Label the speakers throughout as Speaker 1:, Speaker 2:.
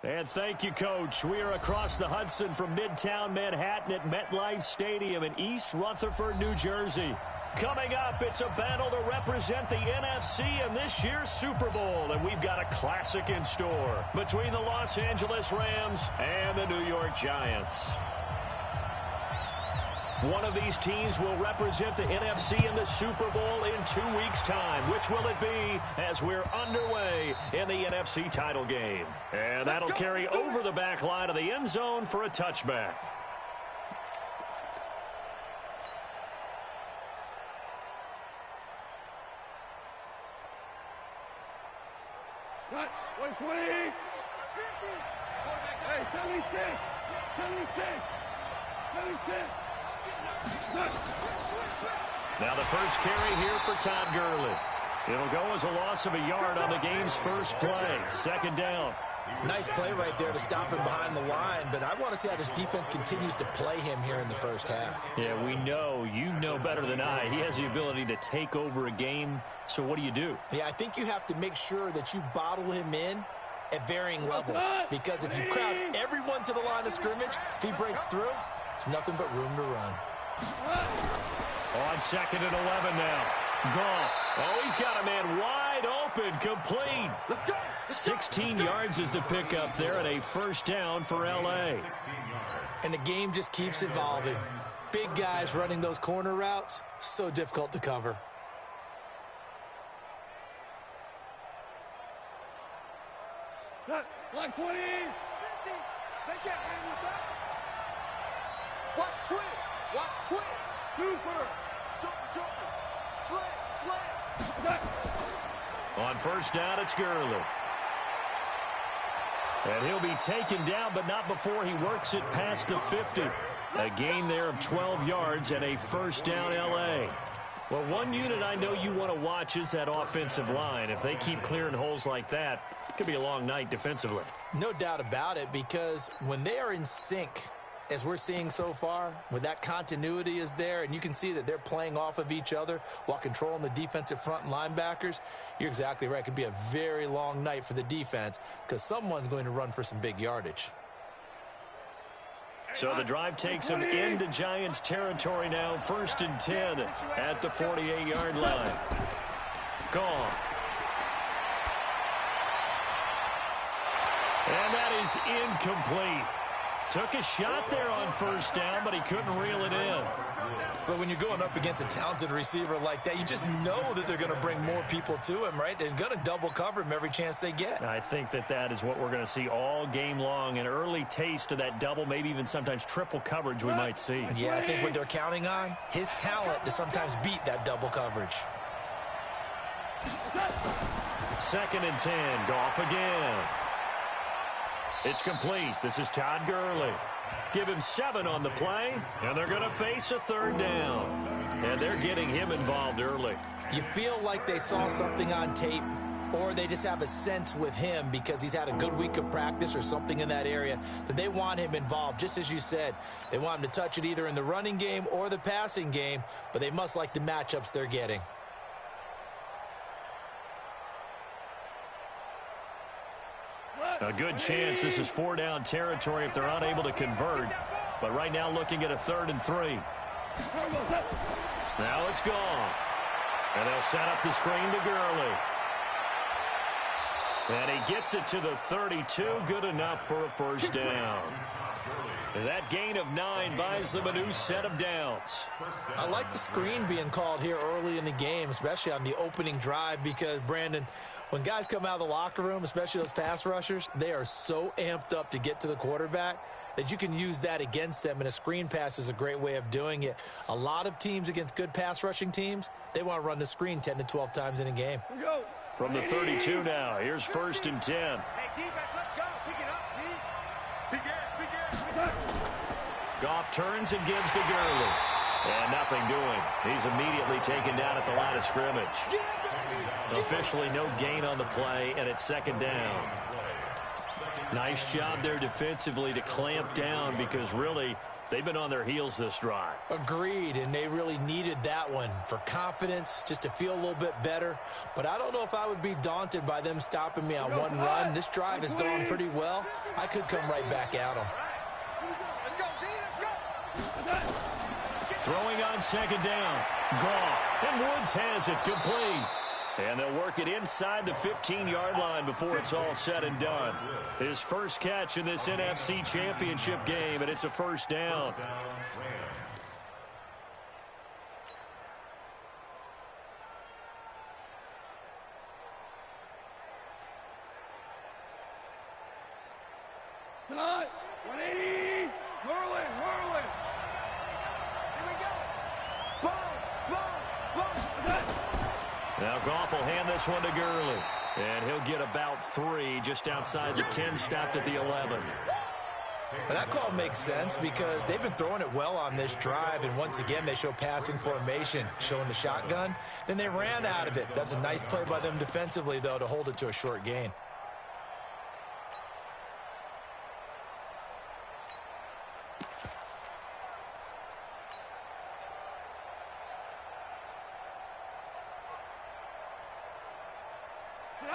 Speaker 1: And thank you, Coach. We are across the Hudson from Midtown Manhattan at MetLife Stadium in East Rutherford, New Jersey. Coming up, it's a battle to represent the NFC in this year's Super Bowl, and we've got a classic in store between the Los Angeles Rams and the New York Giants. One of these teams will represent the NFC in the Super Bowl in 2 weeks' time. Which will it be as we're underway in the NFC title game? And that'll carry over the back line of the end zone for a touchback.
Speaker 2: Cut. 120. Hey, 76. 76. 76.
Speaker 1: Now the first carry here for Todd Gurley. It'll go as a loss of a yard on the game's first play. Second down.
Speaker 3: Nice play right there to stop him behind the line, but I want to see how this defense continues to play him here in the first half.
Speaker 1: Yeah, we know. You know better than I. He has the ability to take over a game, so what do you do?
Speaker 3: Yeah, I think you have to make sure that you bottle him in at varying levels, because if you crowd everyone to the line of scrimmage, if he breaks through, it's nothing but room to run.
Speaker 1: On 2nd and 11 now. Goff. Oh, he's got a man wide open, complete. 16 yards is the pickup there, and a first down for L.A.
Speaker 3: And the game just keeps evolving. Big guys running those corner routes, so difficult to cover.
Speaker 2: Block 20. 50. They can't hang with us. Watch twins. Watch twins. Super. Jumper. Slam.
Speaker 1: On first down, it's Gurley. And he'll be taken down, but not before he works it past the 50. A gain there of 12 yards and a first down L.A. Well, one unit I know you want to watch is that offensive line. If they keep clearing holes like that, it could be a long night defensively.
Speaker 3: No doubt about it, because when they are in sync, as we're seeing so far, when that continuity is there and you can see that they're playing off of each other while controlling the defensive front and linebackers, you're exactly right. It could be a very long night for the defense because someone's going to run for some big yardage.
Speaker 1: So the drive takes them into Giants territory now. 1st and 10 at the 48-yard line. Gone. And that is incomplete. Took a shot there on first down, but he couldn't reel it in.
Speaker 3: But when you're going up against a talented receiver like that, you just know that they're going to bring more people to him, right? They're going to double cover him every chance they get.
Speaker 1: I think that is what we're going to see all game long. An early taste of that double, maybe even sometimes triple coverage we might see.
Speaker 3: Yeah, I think what they're counting on, his talent to sometimes beat that double coverage.
Speaker 1: 2nd and 10, Goff again. It's complete. This is Todd Gurley. Give him 7 on the play, and they're going to face a 3rd down. And they're getting him involved early.
Speaker 3: You feel like they saw something on tape, or they just have a sense with him because he's had a good week of practice or something in that area that they want him involved. Just as you said, they want him to touch it either in the running game or the passing game, but they must like the matchups they're getting.
Speaker 1: A good chance this is 4-down territory if they're unable to convert. But right now looking at a 3rd and 3. Now it's gone. And they'll set up the screen to Gurley. And he gets it to the 32. Good enough for a first down. And that gain of 9 buys them a new set of downs.
Speaker 3: I like the screen being called here early in the game, especially on the opening drive, because, Brandon, when guys come out of the locker room, especially those pass rushers, they are so amped up to get to the quarterback that you can use that against them, and a screen pass is a great way of doing it. A lot of teams against good pass rushing teams, they want to run the screen 10 to 12 times in a game.
Speaker 1: From the 32 now, here's 1st and 10.
Speaker 2: Hey, defense, let's go. Pick it up, D.
Speaker 1: Goff turns and gives to Gurley. And nothing doing. He's immediately taken down at the line of scrimmage. Officially no gain on the play, and it's 2nd down. Nice job there defensively to clamp down, because really They've been on their heels this drive.
Speaker 3: Agreed, and they really needed that one for confidence, just to feel a little bit better. But I don't know if I would be daunted by them stopping me on one run. This drive has gone pretty well. I could come right back at them.
Speaker 2: Let's go, D, let's go.
Speaker 1: Throwing on second down. Goff. And Woods has it complete. And they'll work it inside the 15-yard line before it's all said and done. His first catch in this NFC Championship game, and it's a first down.
Speaker 2: Tonight, 180, whirling. Here we go. Sponge.
Speaker 1: Now Goff will hand this one to Gurley. And he'll get about 3 just outside the 10, stopped at the 11.
Speaker 3: But that call makes sense because they've been throwing it well on this drive, and once again they show passing formation, showing the shotgun. Then they ran out of it. That's a nice play by them defensively, though, to hold it to a short gain.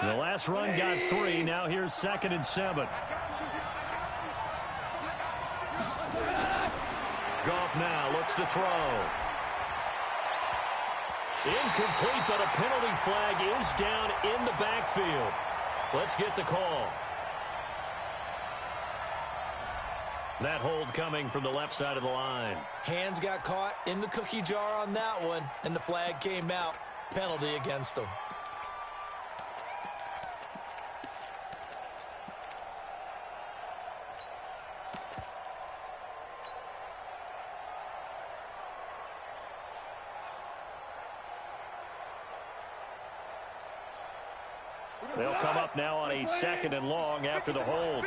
Speaker 1: The last run got 3. Now here's 2nd and 7. Goff now looks to throw. Incomplete, but a penalty flag is down in the backfield. Let's get the call. That hold coming from the left side of the line.
Speaker 3: Hands got caught in the cookie jar on that one, and the flag came out. Penalty against them.
Speaker 1: They'll come up now on a 2nd and long after the hold.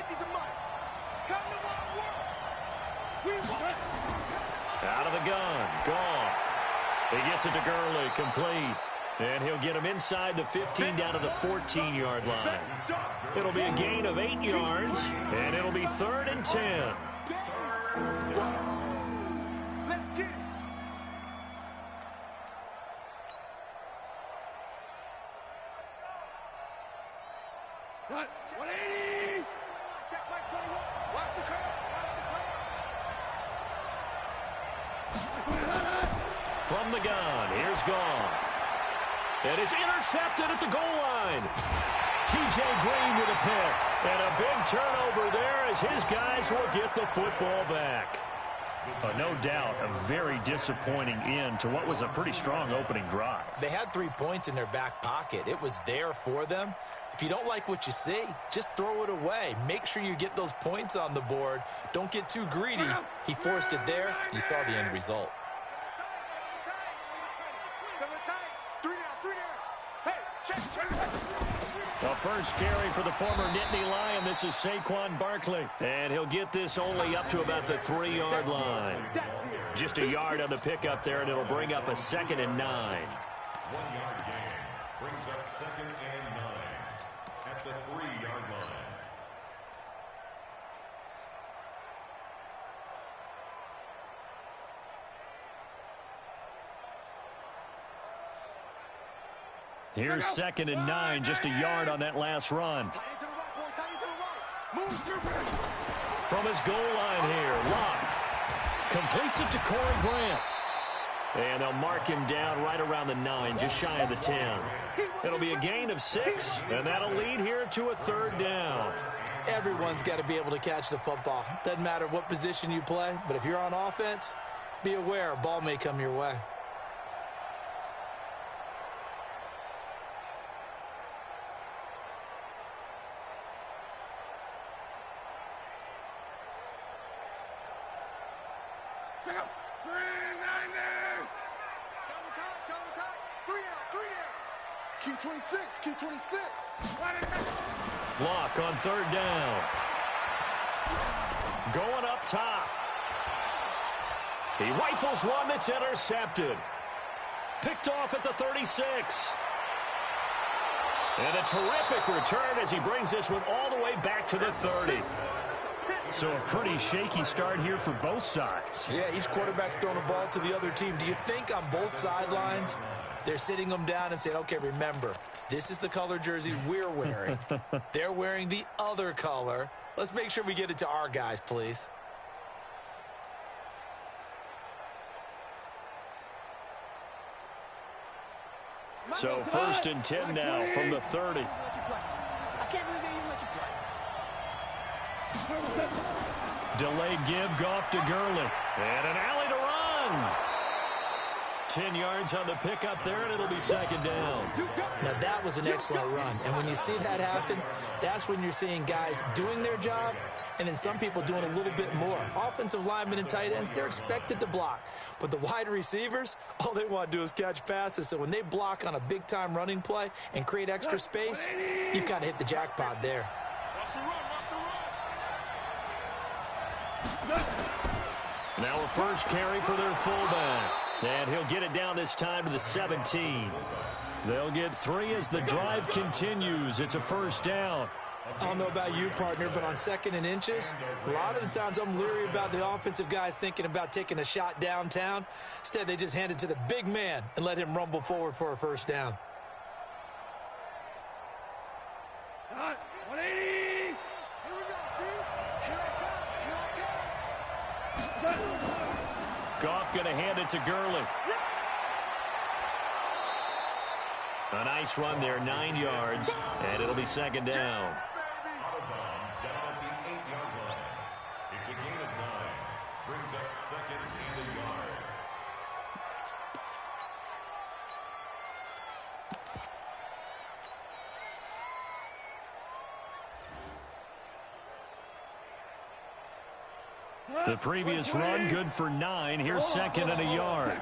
Speaker 1: Out of the gun. Goff. He gets it to Gurley. Complete. And he'll get him inside the 15 down to the 14-yard line. It'll be a gain of 8 yards, and it'll be 3rd and 10.
Speaker 2: Let's get it. What? 180. Check my 21. Watch the curve.
Speaker 1: From the gun, here's Goff. And it's intercepted at the goal line. T.J. Green with a pick. And a big turnover there as his guys will get the football back. No doubt, a very disappointing end to what was a pretty strong opening drive.
Speaker 3: They had 3 points in their back pocket. It was there for them. If you don't like what you see, just throw it away. Make sure you get those points on the board. Don't get too greedy. He forced it there. You saw the end result.
Speaker 1: The first carry for the former Nittany Lion. This is Saquon Barkley. And he'll get this only up to about the 3-yard line. Just a yard on the pickup there, and it'll bring up a 2nd and 9.
Speaker 4: 1-yard gain brings up 2nd and 9 at the 3-yard line.
Speaker 1: Here's 2nd and 9, just a yard on that last run. From his goal line here, Locke completes it to Corey Grant. And they'll mark him down right around the 9, just shy of the 10. It'll be a gain of 6, and that'll lead here to a 3rd down.
Speaker 3: Everyone's got to be able to catch the football. Doesn't matter what position you play, but if you're on offense, be aware a ball may come your way.
Speaker 2: Key 26, key 26.
Speaker 1: Locke on 3rd down. Going up top. He rifles one that's intercepted. Picked off at the 36. And a terrific return as he brings this one all the way back to the 30. So a pretty shaky start here for both sides.
Speaker 3: Yeah, each quarterback's throwing a ball to the other team. Do you think on both sidelines they're sitting them down and saying, okay, remember, this is the color jersey we're wearing. They're wearing the other color. Let's make sure we get it to our guys, please.
Speaker 1: So 1st and 10 now from the 30.
Speaker 2: I can't believe they even let you play.
Speaker 1: Delayed give, Goff to Gurley. And an alley to run. 10 yards on the pickup there, and it'll be 2nd down.
Speaker 3: Now, that was an excellent run. And when you see that happen, that's when you're seeing guys doing their job and then some people doing a little bit more. Offensive linemen and tight ends, they're expected to block. But the wide receivers, all they want to do is catch passes. So when they block on a big-time running play and create extra space, you've kind of hit the jackpot there.
Speaker 1: Now a first carry for their fullback. And he'll get it down this time to the 17. They'll get 3 as the drive continues. It's a 1st down.
Speaker 3: I don't know about you, partner, but on 2nd and inches, a lot of the times I'm leery about the offensive guys thinking about taking a shot downtown. Instead, they just hand it to the big man and let him rumble forward for a 1st down.
Speaker 2: 180. Here we go, team. Here I come.
Speaker 1: Goff going to hand it to Gurley. A nice run there, 9 yards, and it'll be 2nd down.
Speaker 4: Out of bounds down at the 8-yard line. It's a gain of 9. Brings up 2nd and a yard.
Speaker 1: The previous run, good for 9. Here's 2nd and a yard.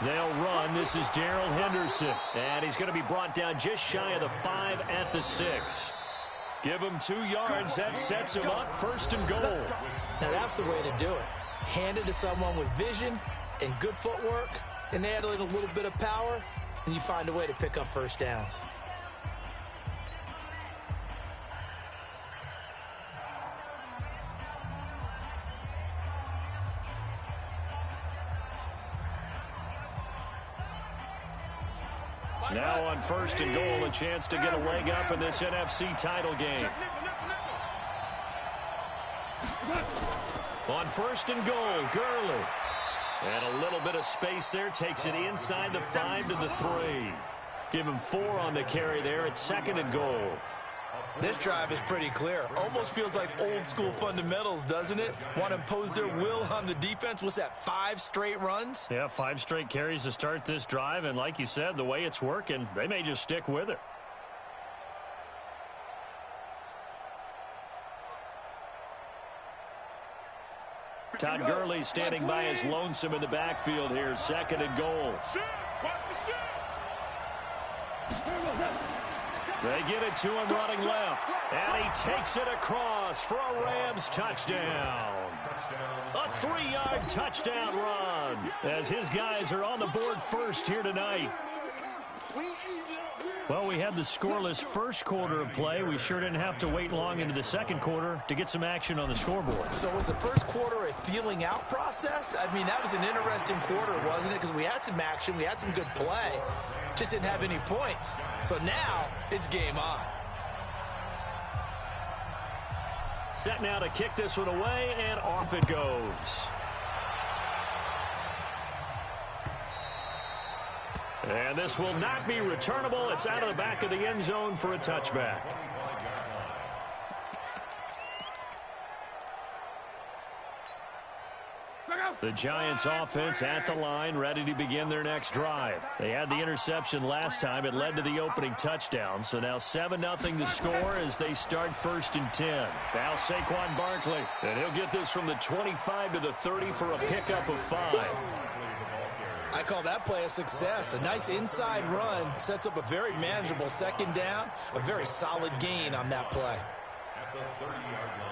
Speaker 1: They'll run. This is Darrell Henderson. And he's going to be brought down just shy of the 5 at the 6. Give him 2 yards. That sets him up 1st and goal.
Speaker 3: Now, that's the way to do it. Hand it to someone with vision and good footwork, and add in a little bit of power, and you find a way to pick up 1st downs.
Speaker 1: Now on 1st and goal, a chance to get a leg up in this NFC title game. On 1st and goal, Gurley. And a little bit of space there, takes it inside the 5 to the 3. Give him 4 on the carry there at 2nd and goal.
Speaker 3: This drive is pretty clear. Almost feels like old school fundamentals, doesn't it? Want to impose their will on the defense. What's that, 5 straight runs?
Speaker 1: Yeah, 5 straight carries to start this drive. And like you said, the way it's working, they may just stick with it. Todd Gurley standing by his lonesome in the backfield here. 2nd and goal. They get it to him running left. And he takes it across for a Rams touchdown. A 3-yard touchdown run as his guys are on the board first here tonight. Well, we had the scoreless first quarter of play. We sure didn't have to wait long into the second quarter to get some action on the scoreboard.
Speaker 3: So was the first quarter a feeling out process? I mean, that was an interesting quarter, wasn't it? Because we had some action, we had some good play, just didn't have any points. So now it's game on.
Speaker 1: Set now to kick this one away, and off it goes. And this will not be returnable. It's out of the back of the end zone for a touchback. The Giants offense at the line, ready to begin their next drive. They had the interception last time. It led to the opening touchdown. So now 7-0 to score as they start 1st and 10. Now Saquon Barkley. And he'll get this from the 25 to the 30 for a pickup of 5.
Speaker 3: I call that play a success. A nice inside run sets up a very manageable 2nd down. A very solid gain on that play.
Speaker 4: At the 30-yard line.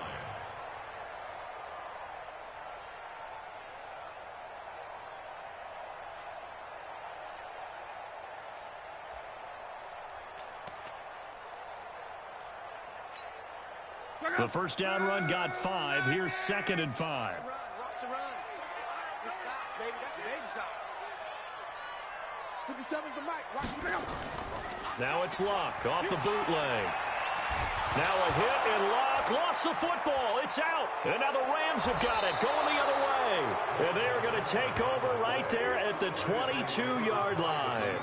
Speaker 1: The first down run got 5. Here's 2nd and 5.
Speaker 2: Watch the run. Good shot, baby. That's a baby shot. 57's the mic. Watch the run.
Speaker 1: Now it's Luck off the bootleg. Now a hit, and Luck lost the football. It's out. And now the Rams have got it, going the other way. And they're going to take over right there at the 22-yard line.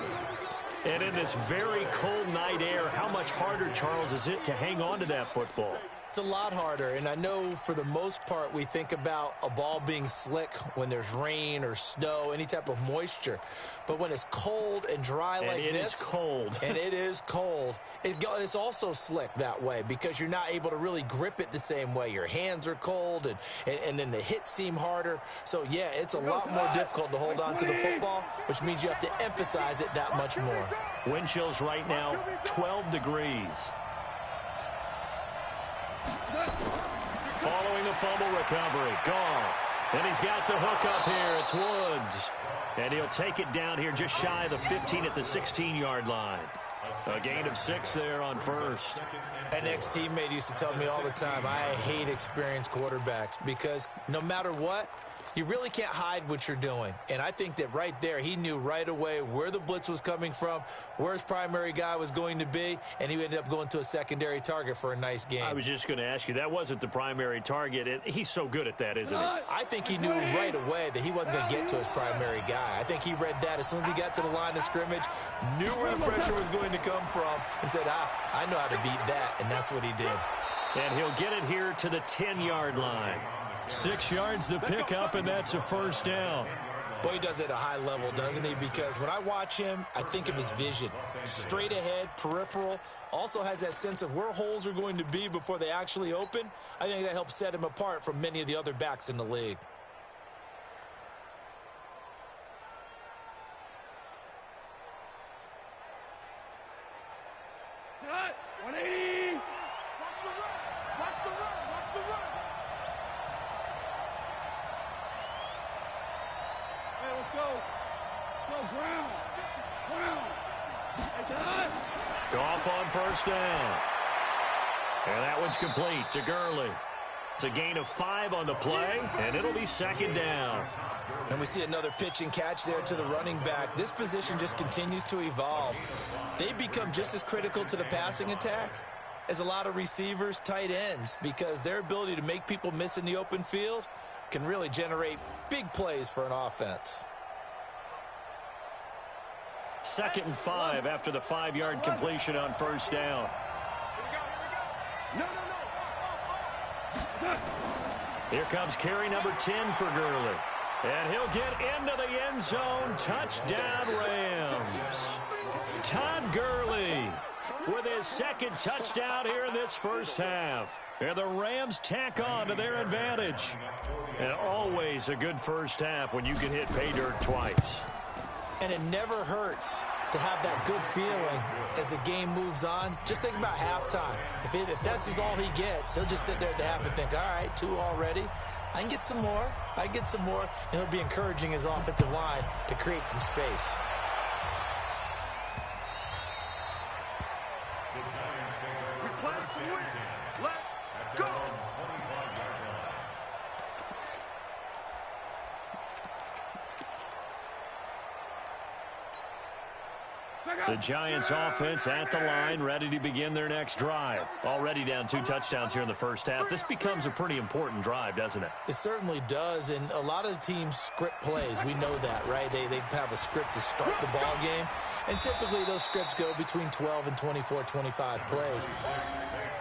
Speaker 1: And in this very cold night air, how much harder, Charles, is it to hang on to that football?
Speaker 3: It's a lot harder, and I know for the most part we think about a ball being slick when there's rain or snow, any type of moisture. But when it's cold and dry like this.
Speaker 1: And it is cold.
Speaker 3: And it is cold. It's also slick that way because you're not able to really grip it the same way. Your hands are cold, and then the hits seem harder. So, yeah, it's a lot more difficult to hold on to the football, which means you have to emphasize it that much more.
Speaker 1: Wind chills right now, 12 degrees. Following the fumble recovery, Goff. And he's got the hook up here. It's Woods. And he'll take it down here just shy of the 15 at the 16-yard line. A gain of 6 there on first.
Speaker 3: An ex-teammate used to tell me all the time, I hate experienced quarterbacks because no matter what, you really can't hide what you're doing. And I think that right there, he knew right away where the blitz was coming from, where his primary guy was going to be, and he ended up going to a secondary target for a nice game.
Speaker 1: I was just going to ask you, that wasn't the primary target. He's so good at that, isn't he?
Speaker 3: I think he knew right away that he wasn't going to get to his primary guy. I think he read that as soon as he got to the line of scrimmage, knew where the pressure was going to come from, and said, I know how to beat that, and that's what he did.
Speaker 1: And he'll get it here to the 10-yard line. 6 yards the pickup, and that's a first down.
Speaker 3: Boy, he does it at a high level, doesn't he? Because when I watch him, I think of his vision. Straight ahead, peripheral, also has that sense of where holes are going to be before they actually open. I think that helps set him apart from many of the other backs in the league.
Speaker 2: Cut. 180. Watch the run. Watch the run. Watch the run. Hey, let's go. Let's go, ground. Ground. Hey, Todd.
Speaker 1: Goff on first down. And that one's complete to Gurley. It's a gain of 5 on the play, and it'll be 2nd down.
Speaker 3: And we see another pitch and catch there to the running back. This position just continues to evolve. They become just as critical to the passing attack as a lot of receivers, tight ends, because their ability to make people miss in the open field can really generate big plays for an offense.
Speaker 1: 2nd and 5 after the 5-yard completion on first down.
Speaker 2: No.
Speaker 1: Here comes carry number 10 for Gurley. And he'll get into the end zone. Touchdown, Rams. Todd Gurley with his 2nd touchdown here in this first half. And the Rams tack on to their advantage. And always a good first half when you can hit pay dirt twice.
Speaker 3: And it never hurts to have that good feeling as the game moves on. Just think about halftime. If that's all he gets, he'll just sit there at the half and think, all right, 2 already. I can get some more. And he'll be encouraging his offensive line to create some space.
Speaker 2: Replace the win. Let's go.
Speaker 1: The Giants offense at the line, ready to begin their next drive. Already down 2 touchdowns here in the first half. This becomes a pretty important drive, doesn't it?
Speaker 3: It certainly does, and a lot of the teams script plays. We know that, right? They have a script to start the ball game, and typically those scripts go between 12 and 24, 25 plays.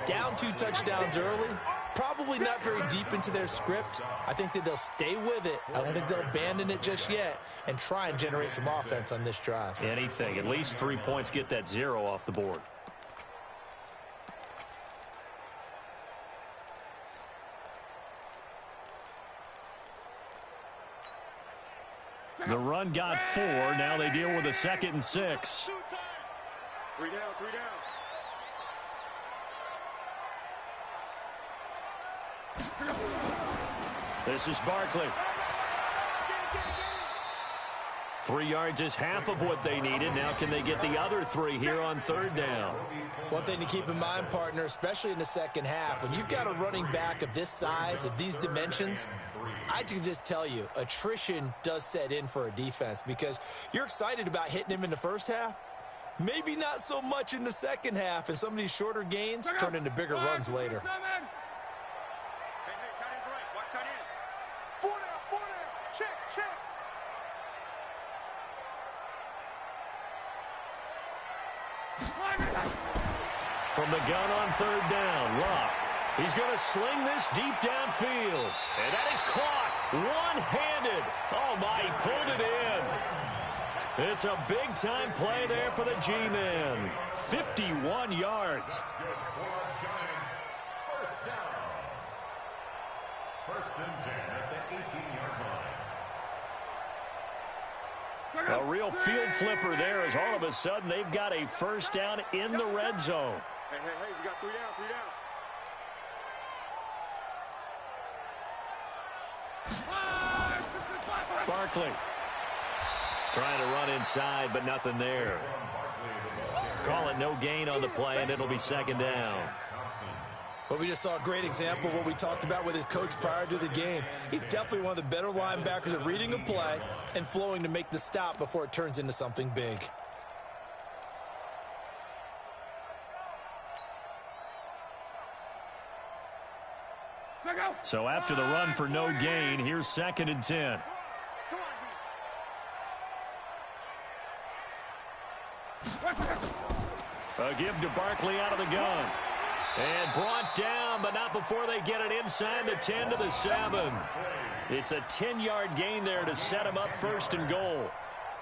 Speaker 3: Down 2 touchdowns early, probably not very deep into their script. I think that they'll stay with it. I don't think they'll abandon it just yet and try and generate some offense on this drive.
Speaker 1: Anything. At least 3 points, get that 0 off the board. The run got 4. Now they deal with a 2nd and 6.
Speaker 2: 3 down, 3 down.
Speaker 1: This is Barkley. 3 yards is half of what they needed. Now can they get the other 3 here on third down?
Speaker 3: One thing to keep in mind, partner, especially in the second half, when you've got a running back of this size, of these dimensions, I can just tell you, attrition does set in for a defense because you're excited about hitting him in the first half. Maybe not so much in the second half, and some of these shorter gains turn into bigger runs later.
Speaker 2: Hey, tight end's right. Watch tight end. 4 down. Check.
Speaker 1: From the gun on third down, Luck. He's going to sling this deep downfield. And that is caught one-handed. Oh, my, he pulled it in. It's a big-time play there for the G-Men. 51 yards.
Speaker 4: Good for our Giants. First down. First and 10 at the 18-yard line.
Speaker 1: A real field flipper there as all of a sudden they've got a first down in the red zone.
Speaker 2: Hey, we got 3 down.
Speaker 1: Barkley trying to run inside, but nothing there. Call it no gain on the play, and it'll be second down.
Speaker 3: Well, we just saw a great example of what we talked about with his coach prior to the game. He's definitely one of the better linebackers at reading a play and flowing to make the stop before it turns into something big.
Speaker 1: So after the run for no gain, here's second and 10. A give to Barkley out of the gun. And brought down, but not before they get it inside the 10 to the 7. It's a 10-yard gain there to set him up first and goal.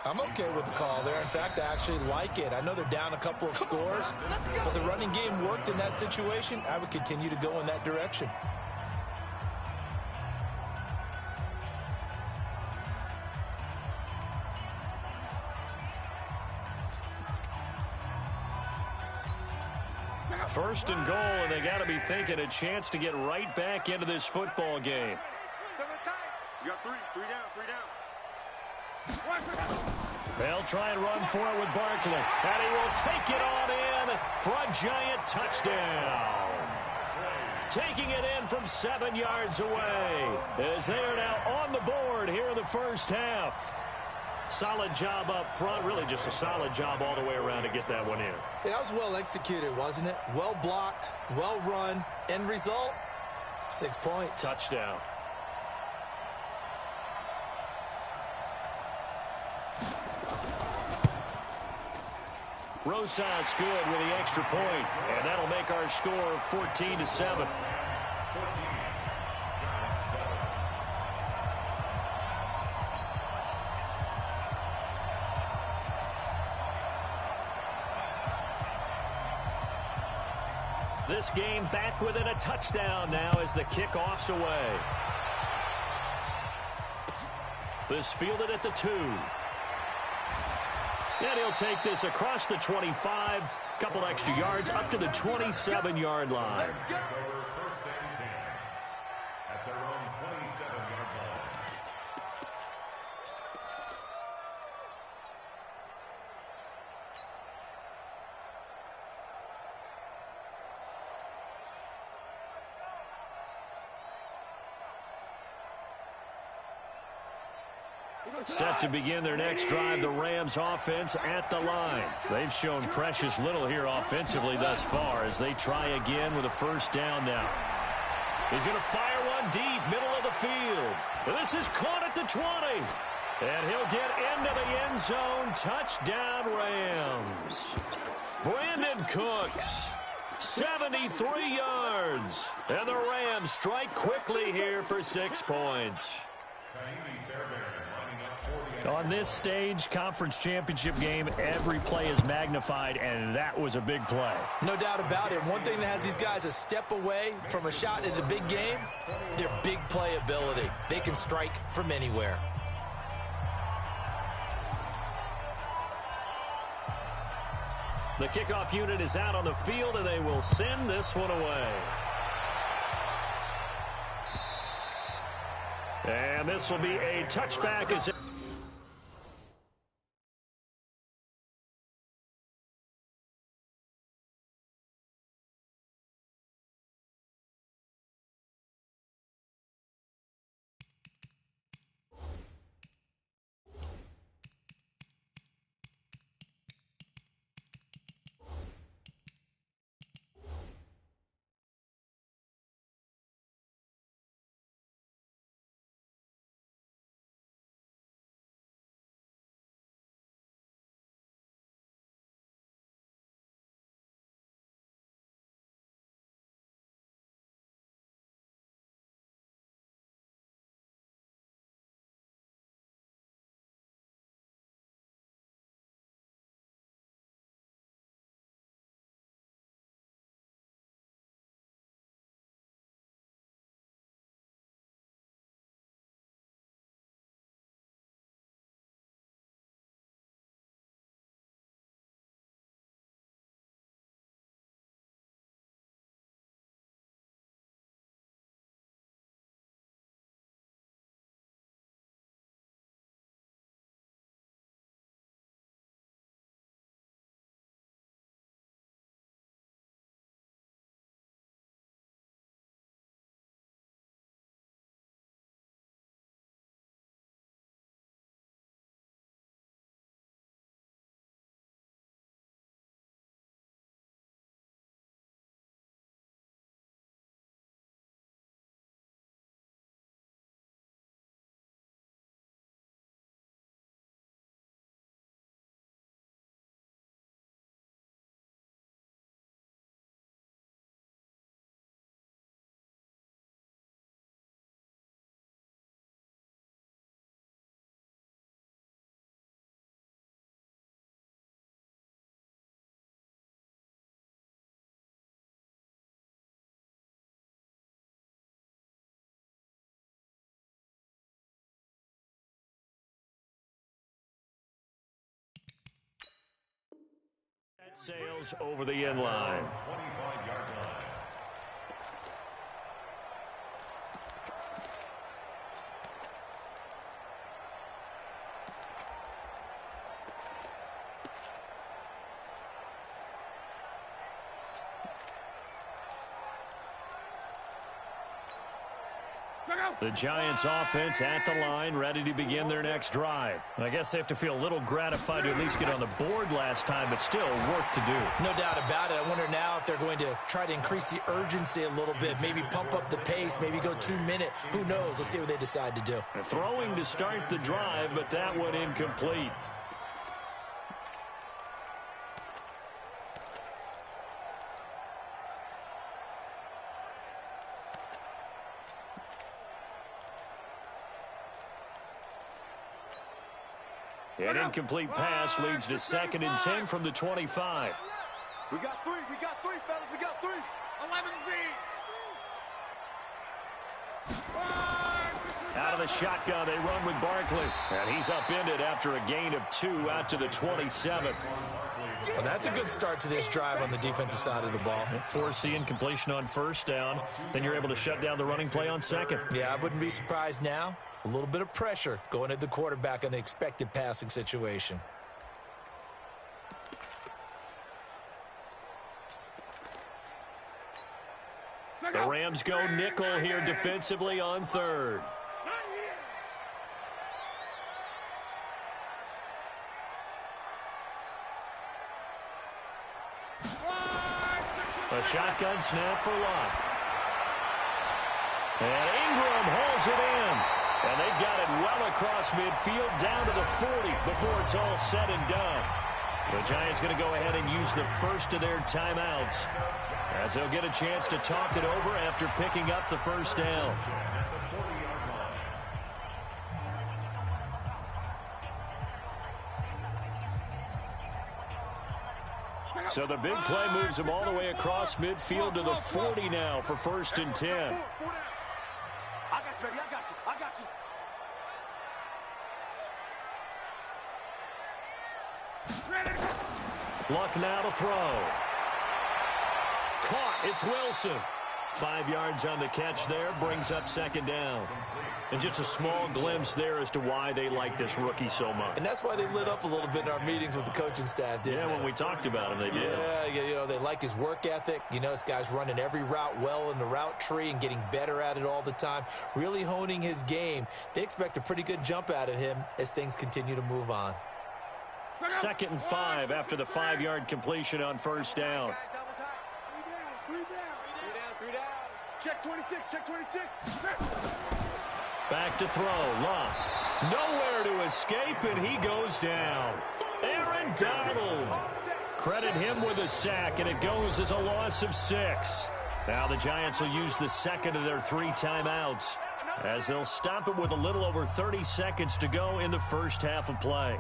Speaker 3: I'm okay with the call there. In fact, I actually like it. I know they're down a couple of scores, but the running game worked in that situation. I would continue to go in that direction.
Speaker 1: First and goal, and they got to be thinking a chance to get right back into this football game.
Speaker 2: You got 3 down.
Speaker 1: They'll try and run for it with Barkley, and he will take it on in for a giant touchdown. Taking it in from 7 yards away as they are now on the board here in the first half. Solid job up front, really just a solid job all the way around to get that one in.
Speaker 3: That was well executed, wasn't it? Well blocked, well run. End result, 6 points.
Speaker 1: Touchdown. Rosas good with the extra point, and that'll make our score 14-7. This game back within a touchdown now as the kickoff's away. This fielded at the 2. And he'll take this across the 25, couple extra yards up to the 27-yard line.
Speaker 4: First and 10 at their own 27-yard line.
Speaker 1: Set to begin their next drive, the Rams offense at the line. They've shown precious little here offensively thus far as they try again with a first down now. He's going to fire one deep, middle of the field. This is caught at the 20. And he'll get into the end zone. Touchdown, Rams. Brandon Cooks, 73 yards. And the Rams strike quickly here for 6 points. On this stage, conference championship game, every play is magnified, and that was a big play.
Speaker 3: No doubt about it. One thing that has these guys a step away from a shot in the big game, their big play ability. They can strike from anywhere.
Speaker 1: The kickoff unit is out on the field, and they will send this one away. And this will be a touchback as sails over the end line.
Speaker 4: 25-yard line.
Speaker 1: The Giants offense at the line, ready to begin their next drive. I guess they have to feel a little gratified to at least get on the board last time, but still work to do.
Speaker 3: No doubt about it. I wonder now if they're going to try to increase the urgency a little bit, maybe pump up the pace, maybe go 2-minute. Who knows? Let's see what they decide to do.
Speaker 1: Throwing to start the drive, but that one incomplete. An incomplete pass leads to 2nd and 10 from the 25.
Speaker 2: We got three, fellas, we got three. 11
Speaker 1: Out of the shotgun, they run with Barkley. And he's upended after a gain of 2 out to the 27th.
Speaker 3: Well, that's a good start to this drive on the defensive side of the ball.
Speaker 1: Forcing incompletion on 1st down. Then you're able to shut down the running play on 2nd.
Speaker 3: Yeah, I wouldn't be surprised now. A little bit of pressure going at the quarterback in an expected passing situation.
Speaker 1: The Rams go nickel here defensively on 3rd. A shotgun snap for Locke. And Ingram holds it in. And they've got it well across midfield down to the 40 before it's all said and done. The Giants going to go ahead and use the first of their timeouts as they'll get a chance to talk it over after picking up the 1st down. So the big play moves them all the way across midfield to the 40 now for 1st and 10.
Speaker 2: I got you, baby, I got you.
Speaker 1: Luck now to throw. Caught. It's Wilson. 5 yards on the catch there. Brings up 2nd down. And just a small glimpse there as to why they like this rookie so much.
Speaker 3: And that's why they lit up a little bit in our meetings with the coaching staff, didn't they?
Speaker 1: Yeah, when we talked about him, they did.
Speaker 3: Yeah, you know, they like his work ethic. You know, this guy's running every route well in the route tree and getting better at it all the time, really honing his game. They expect a pretty good jump out of him as things continue to move on.
Speaker 1: 2nd and 5 after the 5-yard completion on 1st down.
Speaker 2: Three down. Check 26, check 26.
Speaker 1: Back to throw. Luck. Nowhere to escape, and he goes down. Aaron Donald. Credit him with a sack, and it goes as a loss of 6. Now the Giants will use the 2nd of their 3 timeouts as they'll stop it with a little over 30 seconds to go in the 1st half of play.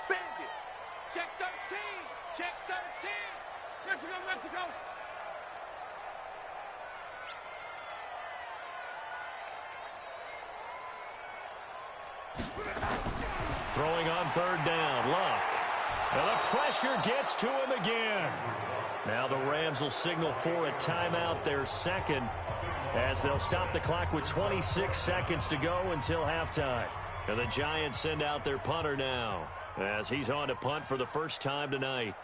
Speaker 2: Bend it. Check 13. Check 13. Mexico.
Speaker 1: Throwing on 3rd down. Luck. And the pressure gets to him again. Now the Rams will signal for a timeout, their 2nd, as they'll stop the clock with 26 seconds to go until halftime. And the Giants send out their punter now as he's on to punt for the first time tonight.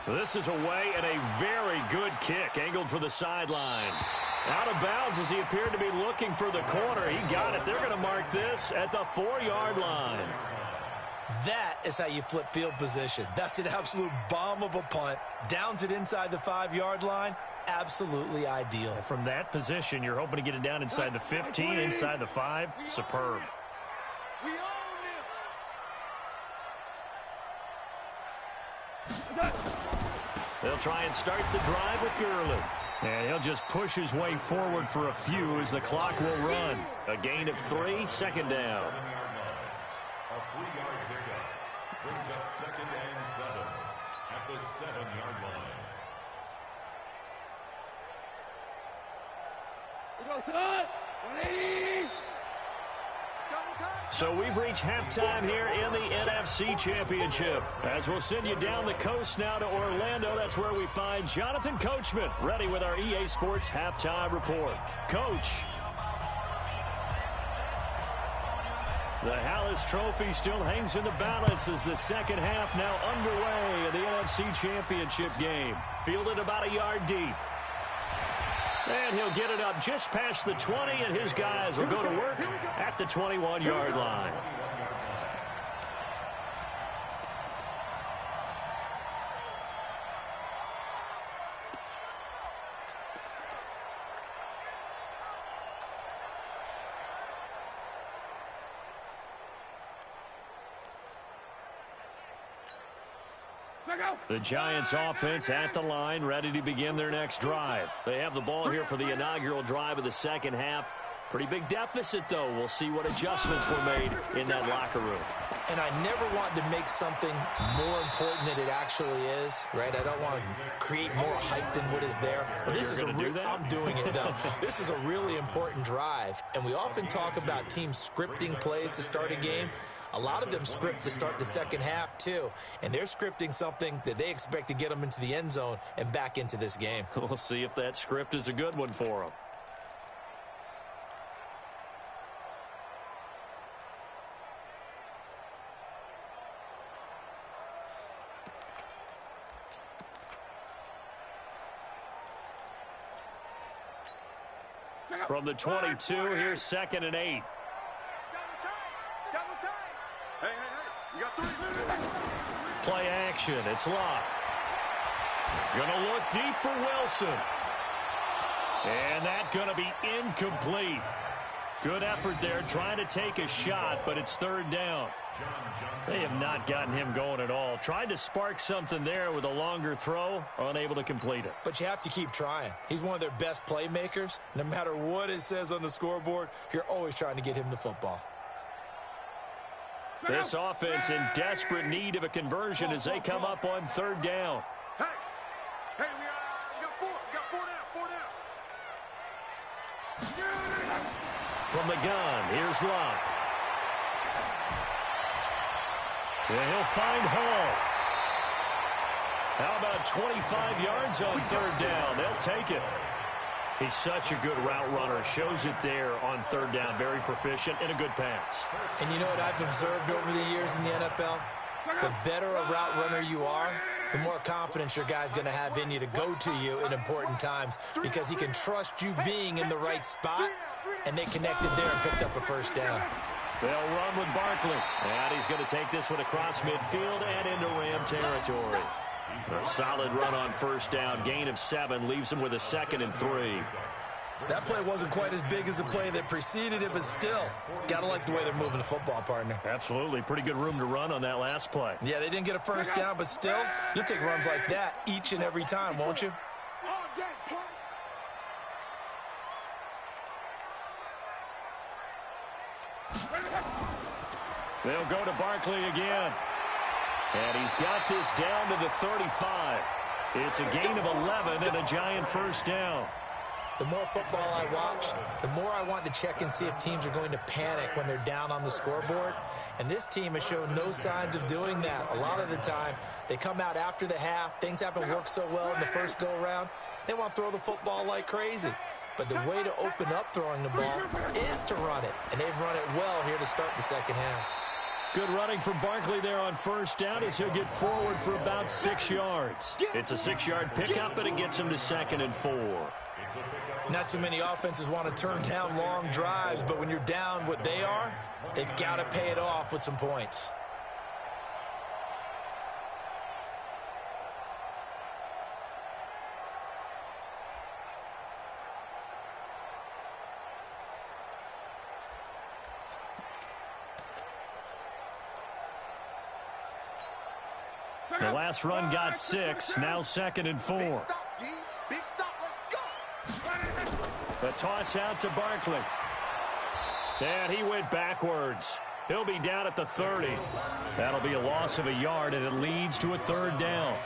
Speaker 1: This is away and a very good kick angled for the sidelines. Out of bounds as he appeared to be looking for the corner. He got it. They're going to mark this at the 4-yard line.
Speaker 3: That is how you flip field position. That's an absolute bomb of a punt. Downs it inside the 5-yard line. Absolutely ideal.
Speaker 1: From that position, you're hoping to get it down inside the 15, inside the 5. Superb.
Speaker 2: We own him.
Speaker 1: They'll try and start the drive with Gurley. And he'll just push his way forward for a few as the clock will run. A gain of 3, second down.
Speaker 4: A 3-yard pickup brings up 2nd and 7 at the 7-yard line.
Speaker 1: So we've reached halftime here in the NFC Championship. As we'll send you down the coast now to Orlando, that's where we find Jonathan Coachman, ready with our EA Sports halftime report. Coach. The Hallis Trophy still hangs in the balance as the second half now underway in the NFC Championship game. Fielded about a yard deep. And he'll get it up just past the 20, and his guys will go to work at the 21-yard line. The Giants offense at the line, ready to begin their next drive. They have the ball here for the inaugural drive of the second half. Pretty big deficit, though. We'll see what adjustments were made in that locker room.
Speaker 3: And I never want to make something more important than it actually is, right? I don't want to create more hype than what is there. But this is I'm doing it, though. This is a really important drive. And we often talk about teams scripting plays to start a game. A lot of them script to start the second half, too. And they're scripting something that they expect to get them into the end zone and back into this game.
Speaker 1: We'll see if that script is a good one for them. From the 22, here's 2nd and 8.
Speaker 2: Hey, you got 3 minutes.
Speaker 1: Play action. It's locked. Gonna look deep for Wilson. And that's gonna be incomplete. Good effort there trying to take a shot, but it's 3rd down. They have not gotten him going at all. Tried to spark something there with a longer throw, unable to complete it.
Speaker 3: But you have to keep trying. He's one of their best playmakers. No matter what it says on the scoreboard, you're always trying to get him the football.
Speaker 1: This offense in desperate need of a conversion as they come up on 3rd down.
Speaker 2: Hey, we got 4. We got 4 down.
Speaker 1: From the gun, here's Locke. And he'll find Hall. How about 25 yards on 3rd down? They'll take it. He's such a good route runner. Shows it there on 3rd down. Very proficient and a good pass.
Speaker 3: And you know what I've observed over the years in the NFL? The better a route runner you are, the more confidence your guy's going to have in you to go to you in important times because he can trust you being in the right spot, and they connected there and picked up a 1st down.
Speaker 1: They'll run with Barkley. And he's going to take this one across midfield and into Ram territory. A solid run on 1st down. Gain of 7 leaves him with a 2nd and 3.
Speaker 3: That play wasn't quite as big as the play that preceded it, but still, got to like the way they're moving the football, partner.
Speaker 1: Absolutely. Pretty good room to run on that last play.
Speaker 3: Yeah, they didn't get a 1st down, but still, you'll take runs like that each and every time, won't you?
Speaker 1: They'll go to Barkley again. And he's got this down to the 35. It's a gain of 11 and a Giant 1st down.
Speaker 3: The more football I watch, the more I want to check and see if teams are going to panic when they're down on the scoreboard. And this team has shown no signs of doing that. A lot of the time, they come out after the half. Things haven't worked so well in the first go-around. They want to throw the football like crazy. But the way to open up throwing the ball is to run it. And they've run it well here to start the second half.
Speaker 1: Good running from Barkley there on 1st down as he'll get forward for about 6 yards. It's a 6-yard pickup, but it gets him to 2nd and 4.
Speaker 3: Not too many offenses want to turn down long drives, but when you're down what they are, they've got to pay it off with some points.
Speaker 1: The last run got 6. Now 2nd and 4.
Speaker 2: Big stop, G. Big stop. Let's go.
Speaker 1: The toss out to Barkley. And he went backwards. He'll be down at the 30. That'll be a loss of a yard, and it leads to a 3rd down.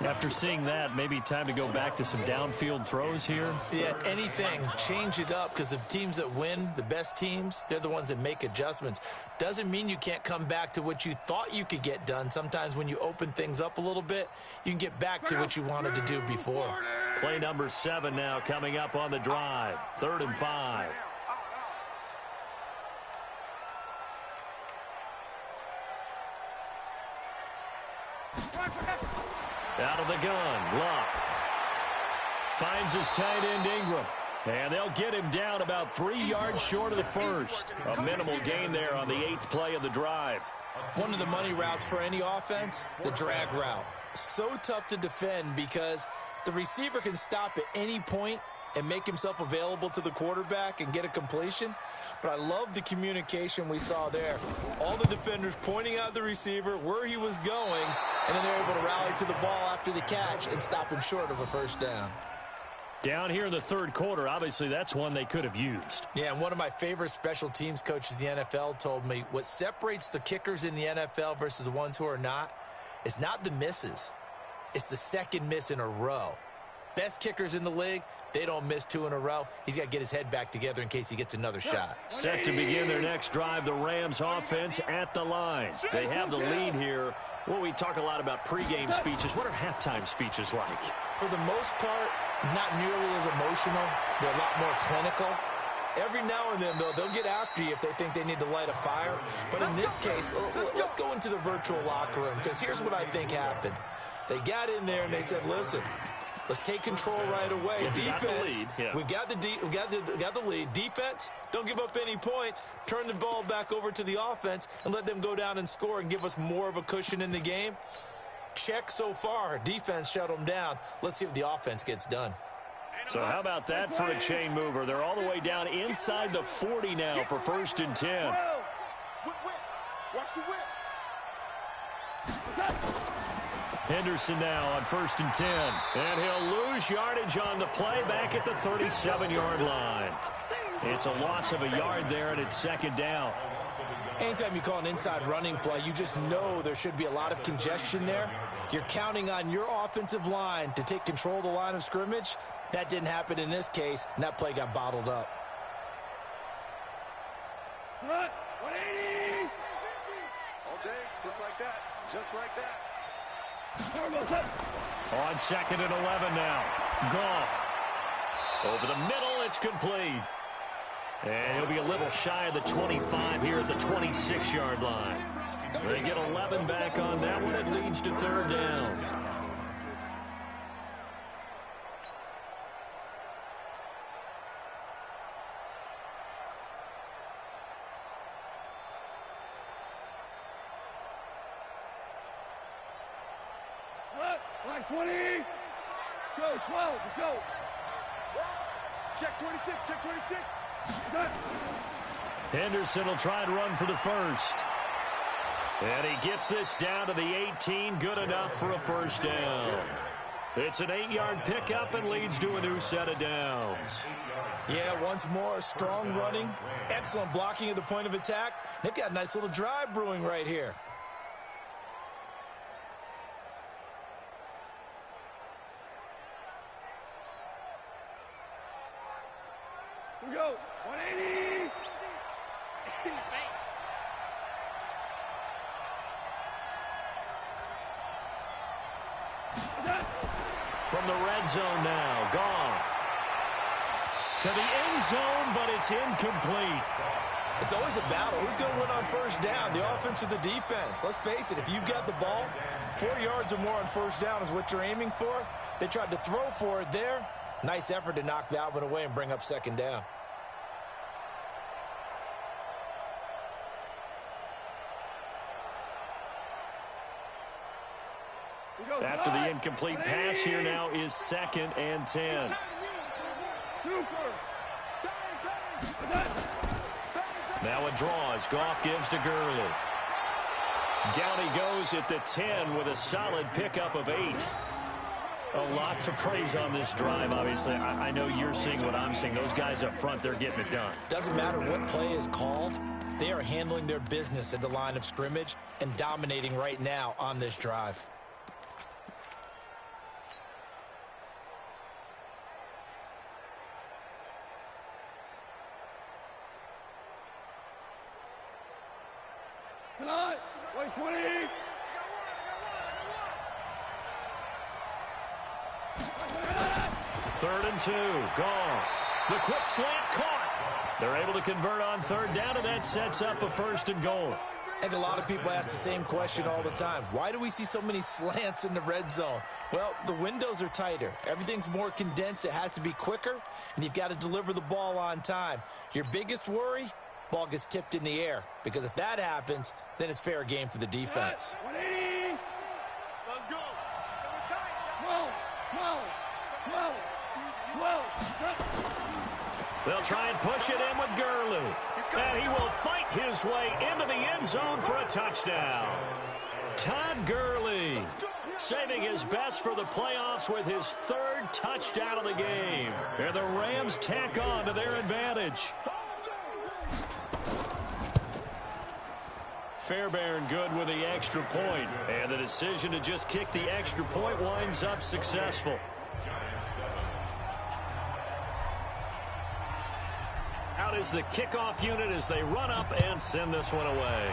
Speaker 1: After seeing that, maybe time to go back to some downfield throws here.
Speaker 3: Yeah, anything. Change it up, because the teams that win, the best teams, they're the ones that make adjustments. Doesn't mean you can't come back to what you thought you could get done. Sometimes when you open things up a little bit, you can get back to what you wanted to do before.
Speaker 1: Play number 7 now coming up on the drive. 3rd and 5. Out of the gun, Luck. Finds his tight end, Ingram. And they'll get him down about 3 yards short of the first. A minimal gain there on the 8th play of the drive.
Speaker 3: One of the money routes for any offense, the drag route. So tough to defend because the receiver can stop at any point and make himself available to the quarterback and get a completion. But I love the communication we saw there. All the defenders pointing out the receiver, where he was going, and then they're able to rally to the ball after the catch and stop him short of a 1st down.
Speaker 1: Down here in the 3rd quarter, obviously that's one they could have used.
Speaker 3: Yeah, and one of my favorite special teams coaches in the NFL told me what separates the kickers in the NFL versus the ones who are not is not the misses. It's the 2nd miss in a row. Best kickers in the league, they don't miss 2 in a row. He's got to get his head back together in case he gets another shot.
Speaker 1: Set to begin their next drive, the Rams offense at the line. They have the lead here. Well, we talk a lot about pregame speeches. What are halftime speeches like?
Speaker 3: For the most part, not nearly as emotional. They're a lot more clinical. Every now and then, though, they'll get after you if they think they need to light a fire. But in this case, let's go into the virtual locker room, because here's what I think happened. They got in there and they said, listen, let's take control right away.
Speaker 1: Yeah,
Speaker 3: defense,
Speaker 1: we've
Speaker 3: got the lead. Defense, don't give up any points. Turn the ball back over to the offense and let them go down and score and give us more of a cushion in the game. Check so far. Defense shut them down. Let's see if the offense gets done.
Speaker 1: So how about that for a chain mover? They're all the way down inside the 40 now for 1st and 10.
Speaker 2: Watch the whip.
Speaker 1: Henderson now on 1st and 10. And he'll lose yardage on the play back at the 37-yard line. It's a loss of a yard there, and it's 2nd down.
Speaker 3: Anytime you call an inside running play, you just know there should be a lot of congestion there. You're counting on your offensive line to take control of the line of scrimmage. That didn't happen in this case, and that play got bottled up.
Speaker 2: 180. All day, just like that. Just like that.
Speaker 1: On 2nd and 11 now. Goff. Over the middle, it's complete. And he'll be a little shy of the 25 here at the 26-yard line. They get 11 back on that one. It leads to 3rd down.
Speaker 2: Like 20. Go, 12, go. Check 26, check 26. Done.
Speaker 1: Henderson will try and run for the 1st. And he gets this down to the 18. Good enough for a 1st down. It's an 8-yard pickup and leads to a new set of downs.
Speaker 3: Yeah, once more, strong running. Excellent blocking at the point of attack. They've got a nice little drive brewing right here.
Speaker 2: Here we go. 180.
Speaker 1: From the red zone now, Goff. To the end zone, but it's incomplete.
Speaker 3: It's always a battle. Who's going to win on 1st down, the offense or the defense? Let's face it, if you've got the ball, 4 yards or more on 1st down is what you're aiming for. They tried to throw for it there. Nice effort to knock that one away and bring up 2nd down.
Speaker 1: After the incomplete pass, here now is 2nd and 10. Now a draw as Goff gives to Gurley. Down he goes at the 10 with a solid pickup of 8. A lot to praise on this drive, obviously. I know you're seeing what I'm seeing. Those guys up front, they're getting it done.
Speaker 3: Doesn't matter what play is called. They are handling their business at the line of scrimmage and dominating right now on this drive.
Speaker 2: Tonight, wait 20.
Speaker 1: Third and 2. Goff. The quick slant caught. They're able to convert on third down, and that sets up a 1st and goal.
Speaker 3: I think a lot of people ask the same question all the time. Why do we see so many slants in the red zone? Well, the windows are tighter. Everything's more condensed. It has to be quicker, and you've got to deliver the ball on time. Your biggest worry? Ball gets tipped in the air, because if that happens, then it's fair game for the defense.
Speaker 2: 180. Let's go.
Speaker 1: They'll try and push it in with Gurley. And he will fight his way into the end zone for a touchdown. Todd Gurley saving his best for the playoffs with his 3rd touchdown of the game. And the Rams tack on to their advantage. Fairbairn good with the extra point. And the decision to just kick the extra point winds up successful. Out is the kickoff unit as they run up and send this one away.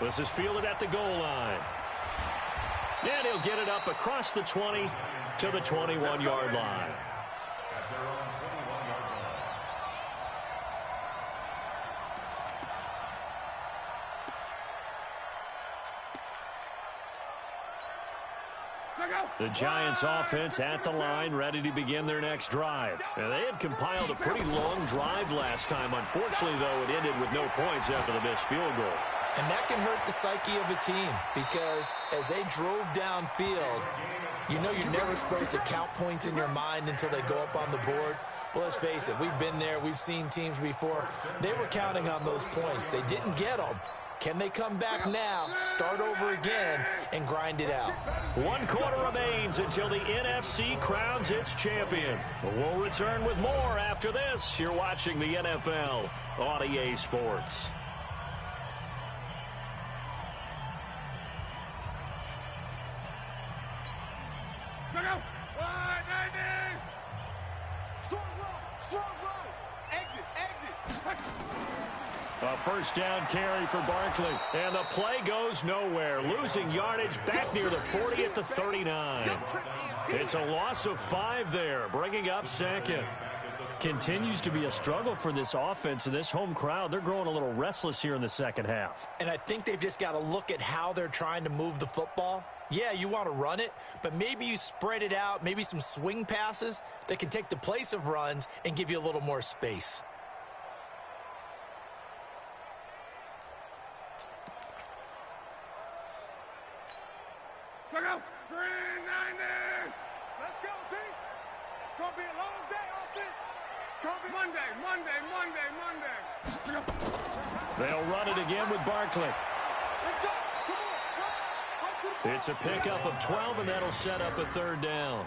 Speaker 1: This is fielded at the goal line. And he'll get it up across the 20 to the 21-yard line. The Giants offense at the line, ready to begin their next drive. And they had compiled a pretty long drive last time. Unfortunately, though, it ended with no points after the missed field goal.
Speaker 3: And that can hurt the psyche of a team, because as they drove downfield, you know you're never supposed to count points in your mind until they go up on the board. Well, let's face it, we've been there. We've seen teams before. They were counting on those points. They didn't get them. Can they come back now, start over again, and grind it out?
Speaker 1: 1 quarter remains until the NFC crowns its champion. We'll return with more after this. You're watching the NFL on EA Sports. A 1st down carry for Barkley. And the play goes nowhere. Losing yardage back near the 40 at the 39. It's a loss of 5 there, bringing up 2nd. Continues to be a struggle for this offense and this home crowd. They're growing a little restless here in the second half.
Speaker 3: And I think they've just got to look at how they're trying to move the football. Yeah, you want to run it, but maybe you spread it out, maybe some swing passes that can take the place of runs and give you a little more space.
Speaker 2: Let's go, D. It's going to be a long day, offense. It's going to be Monday.
Speaker 1: They'll run it again with Barkley.
Speaker 2: Let's go. Come on.
Speaker 1: It's a pickup of 12, and that'll set up a 3rd down.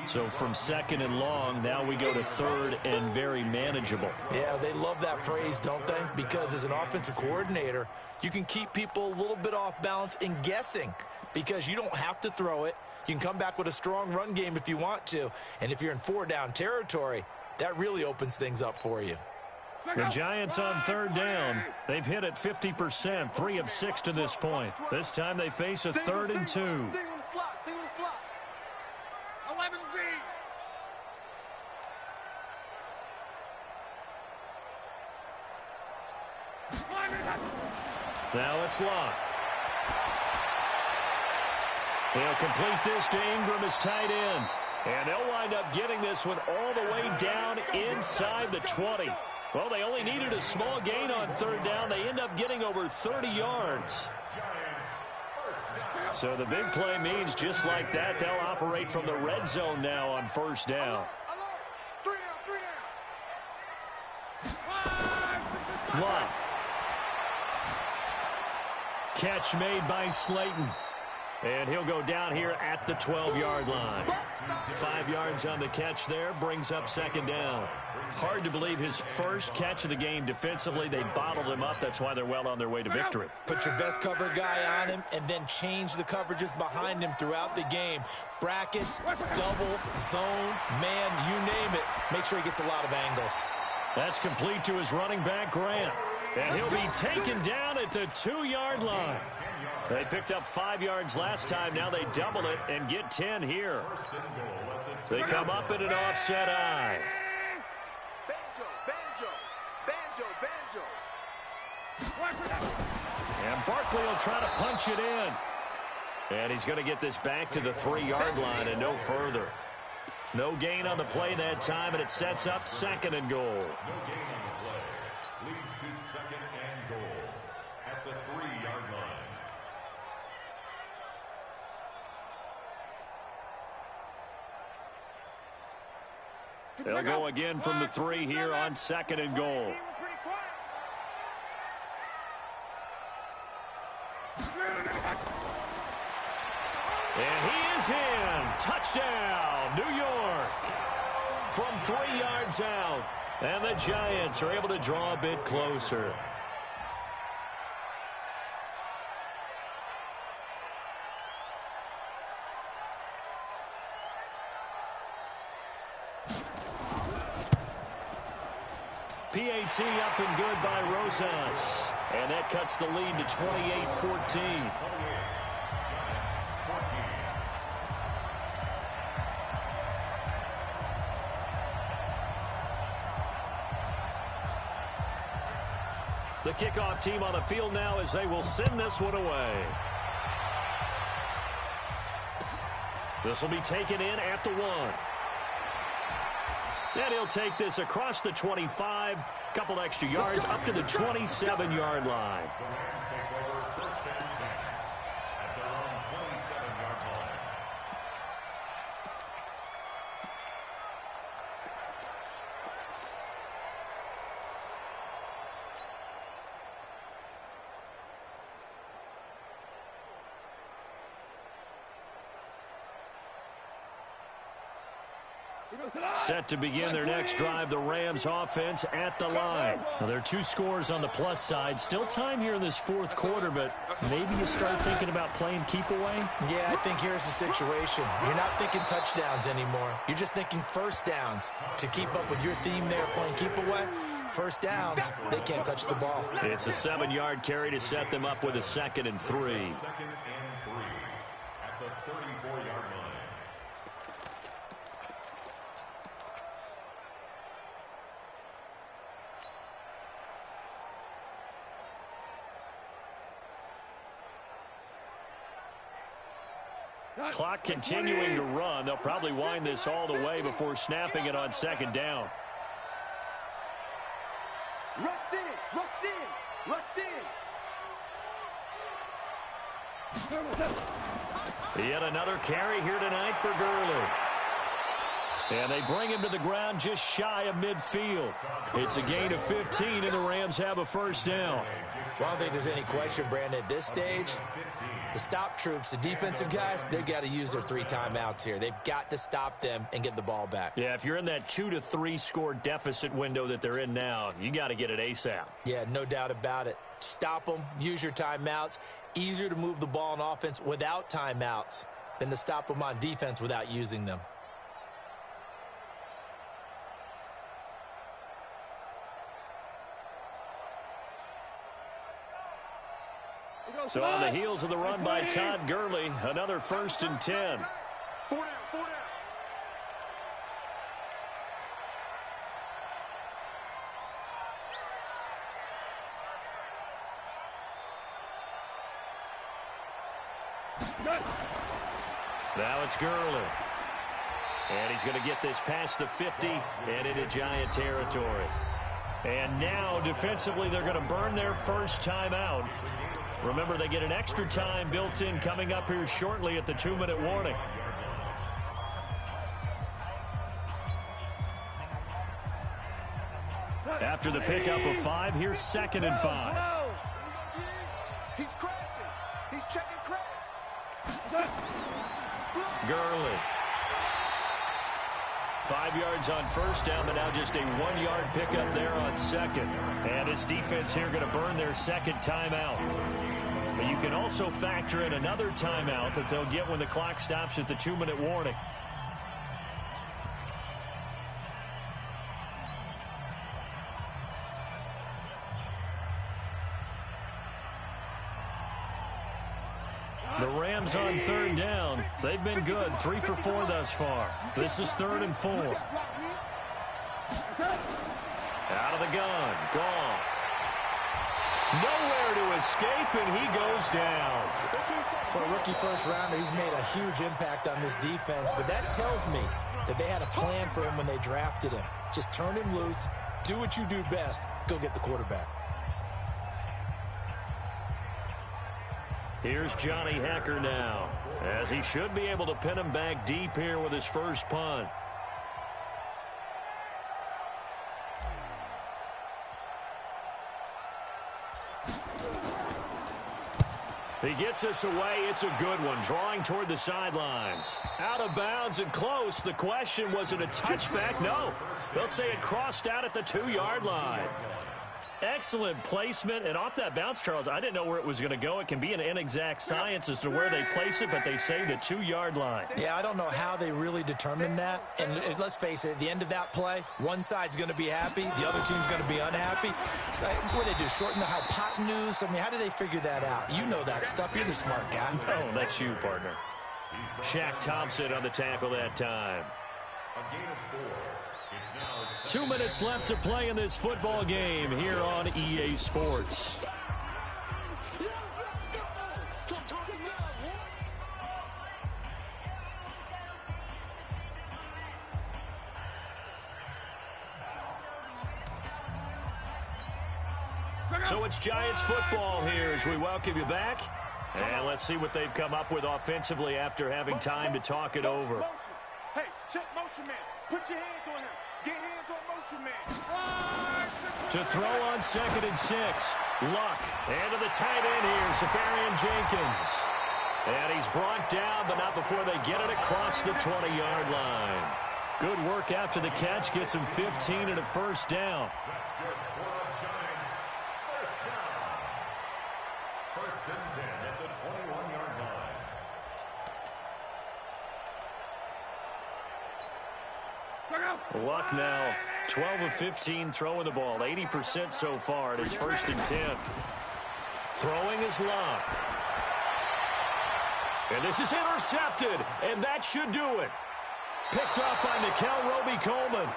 Speaker 1: So from 2nd and long, now we go to 3rd and very manageable.
Speaker 3: Yeah, they love that phrase, don't they? Because as an offensive coordinator, you can keep people a little bit off balance and guessing, because you don't have to throw it. You can come back with a strong run game if you want to. And if you're in 4-down territory, that really opens things up for you.
Speaker 1: The Giants on 3rd down. They've hit it 50%, 3 of 6 to this point. This time they face a 3rd and 2.
Speaker 2: Single on the slot. 11B.
Speaker 1: Now it's locked. They'll complete this to Ingram as tight end. And they'll wind up getting this one all the way down inside the 20. Well, they only needed a small gain on 3rd down. They end up getting over 30 yards. So the big play means just like that, they'll operate from the red zone now on 1st down. Lock. catch made by Slayton. And he'll go down here at the 12-yard line. 5 yards on the catch there, brings up second down. Hard to believe his first catch of the game defensively. They bottled him up. That's why they're well on their way to victory.
Speaker 3: Put your best cover guy on him and then change the coverages behind him throughout the game. Brackets, double, zone, man, you name it. Make sure he gets a lot of angles.
Speaker 1: That's complete to his running back, Grant. And he'll be taken down at the 2-yard line. They picked up 5 yards last time. Now they double it and get 10 here. They come up in an offset eye.
Speaker 2: Banjo, banjo, banjo, banjo.
Speaker 1: And Barkley will try to punch it in. And he's going to get this back to the 3-yard line and no further. No gain on the play that time, and it sets up second and goal.
Speaker 4: No gain on the play. Leads to second and goal at the 3-yard line.
Speaker 1: They'll go again from the 3 here on second and goal. And he is in. Touchdown, New York. From 3 yards out. And the Giants are able to draw a bit closer. PAT up and good by Rosas. And that cuts the lead to 28-14. The kickoff team on the field now as they will send this one away. This will be taken in at the 1. And he'll take this across the 25, couple extra yards up to the 27-yard line.
Speaker 4: The Rams take over first and 10 at their own 27-yard line.
Speaker 1: Set to begin their next drive, the Rams offense at the line. Now, there are 2 scores on the plus side. Still time here in this 4th quarter, but maybe you start thinking about playing keep away?
Speaker 3: Yeah, I think here's the situation. You're not thinking touchdowns anymore. You're just thinking first downs. To keep up with your theme there, playing keep away, first downs, they can't touch the ball.
Speaker 1: It's a 7-yard carry to set them up with a 2nd and 3.
Speaker 4: 2nd and 3 at the 34-yard line.
Speaker 1: Clock continuing to run. They'll probably wind this all the way before snapping it on 2nd down.
Speaker 2: Rush in, rush in, rush in.
Speaker 1: Yet another carry here tonight for Gurley. And they bring him to the ground just shy of midfield. It's a gain of 15, and the Rams have a first down.
Speaker 3: Well, I don't think there's any question, Brandon, at this stage, the stop troops, the defensive guys, they've got to use their 3 timeouts here. They've got to stop them and get the ball back.
Speaker 1: Yeah, if you're in that 2 to 3 score deficit window that they're in now, you got to get it ASAP.
Speaker 3: Yeah, no doubt about it. Stop them, use your timeouts. Easier to move the ball on offense without timeouts than to stop them on defense without using them.
Speaker 1: So on the heels of the run by Todd Gurley, another 1st and 10.
Speaker 2: 4 down, 4 down.
Speaker 1: Now it's Gurley. And he's going to get this past the 50 and into Giant territory. And now, defensively, they're going to burn their first timeout. Remember, they get an extra time built in coming up here shortly at the 2-minute warning. After the pickup of 5, here's 2nd and 5.
Speaker 2: He's crashing.
Speaker 1: Gurley. 5 yards on first down, but now just a 1-yard pickup there on second. And his defense here going to burn their second timeout. But you can also factor in another timeout that they'll get when the clock stops at the 2-minute warning. The Rams on third down. They've been good. 3 for 4 thus far. This is 3rd and 4. Out of the gun. Goff. Nowhere to escape, and he goes down.
Speaker 3: For a rookie first rounder, he's made a huge impact on this defense, but that tells me that they had a plan for him when they drafted him. Just turn him loose, do what you do best, go get the quarterback.
Speaker 1: Here's Johnny Hacker now, as he should be able to pin him back deep here with his first punt. He gets us away. It's a good one, drawing toward the sidelines. Out of bounds and close. The question, was it a touchback? No. They'll say it crossed out at the 2-yard line. Excellent placement, and off that bounce, Charles, I didn't know where it was going to go. It can be an inexact science as to where they place it, but they say the 2-yard line.
Speaker 3: Yeah, I don't know how they really determined that. And let's face it, at the end of that play, one side's going to be happy, the other team's going to be unhappy. So, what do they do, shorten the hypotenuse? I mean, how do they figure that out? You know that stuff. You're the smart guy.
Speaker 1: Oh, that's you, partner. Shaq Thompson on the tackle that time.
Speaker 4: A gain of 4.
Speaker 1: 2 minutes left to play in this football game here on EA Sports. So it's Giants football here as we welcome you back. And let's see what they've come up with offensively after having time to talk it over.
Speaker 2: Hey, check motion man. Put your hands on him. Get hands on motion man.
Speaker 1: To throw on 2nd and 6. Luck. And to the tight end here, Safarian Jenkins. And he's brought down, but not before they get it across the 20-yard line. Good work after the catch. Gets him 15 and a first down.
Speaker 4: That's good for the Giants. First down. 1st and 10 at the 21-yard line.
Speaker 1: Luck now, 12 of 15 throwing the ball, 80% so far, and it's 1st and 10. Throwing is Luck. And this is intercepted, and that should do it. Picked up by Nickel Roby-Coleman.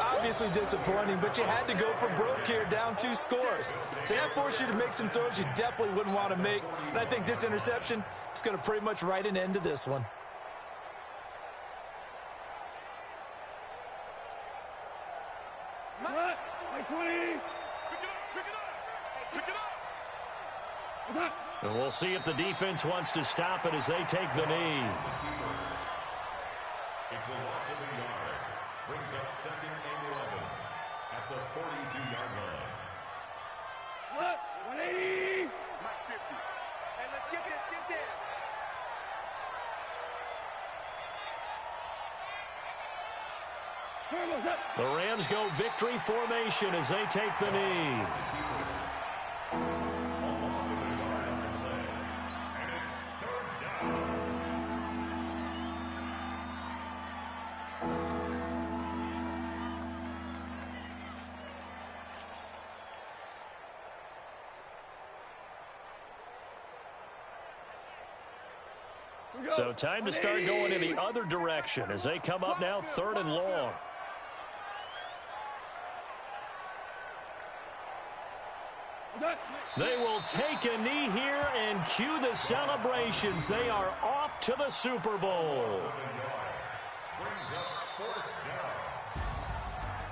Speaker 3: Obviously disappointing, but you had to go for broke here, down 2 scores. So that forced you to make some throws you definitely wouldn't want to make. And I think this interception is going to pretty much write an end to this one.
Speaker 1: And we'll see if the defense wants to stop it as they take the knee.
Speaker 4: It's a loss of a yard. Brings up 2nd and 11 at the 42-yard line.
Speaker 2: What? 180. Mike 50. Hey, let's get this. Get this.
Speaker 1: The Rams go victory formation as they take the knee.
Speaker 4: Almost a yard on the play. And it's 3rd down.
Speaker 1: So time to start going in the other direction as they come up now 3rd and long. They will take a knee here and cue the celebrations. They are off to the Super Bowl.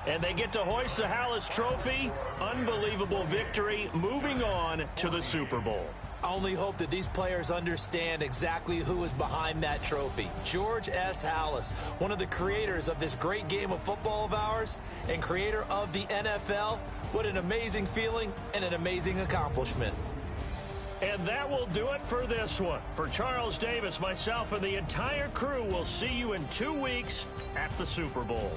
Speaker 1: And they get to hoist the Hallis Trophy. Unbelievable victory, moving on to the Super Bowl.
Speaker 3: I only hope that these players understand exactly who is behind that trophy. George S. Hallis, one of the creators of this great game of football of ours and creator of the NFL. What an amazing feeling and an amazing accomplishment.
Speaker 1: And that will do it for this one. For Charles Davis, myself, and the entire crew, we'll see you in 2 weeks at the Super Bowl.